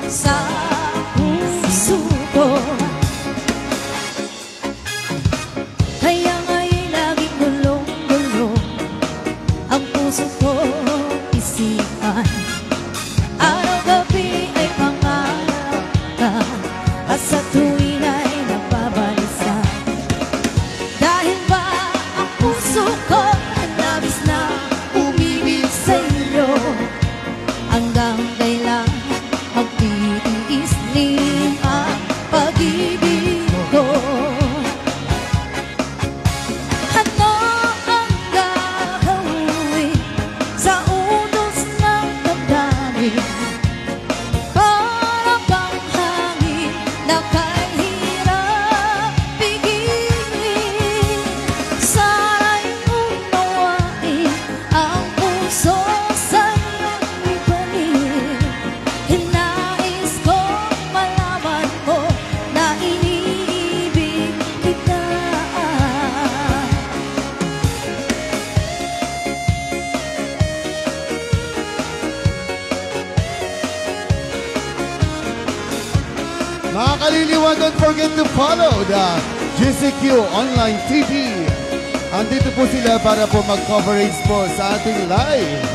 sa puso ko. Kaya nga'y laging gulong-gulong ang puso ko isipan. Araw-gabi ay pangarap ka at sa tuwin ay nababalisa. Dahil ba ang puso ko labis na umibig sa iyo, hanggang kailan magtitiis din ang pag-ibig ko. Ano ang gagawin sa utos ng damdamin? Para bang hangin na kahirap pigilin. Sana'y unawain ang puso sa'yo'y ibalik. Hinais kong malaman mo na iniibig kita. Mga kaliliwan, don't forget to follow the GCQ Online TV. Andito po sila para po mag-coverage po sa ating live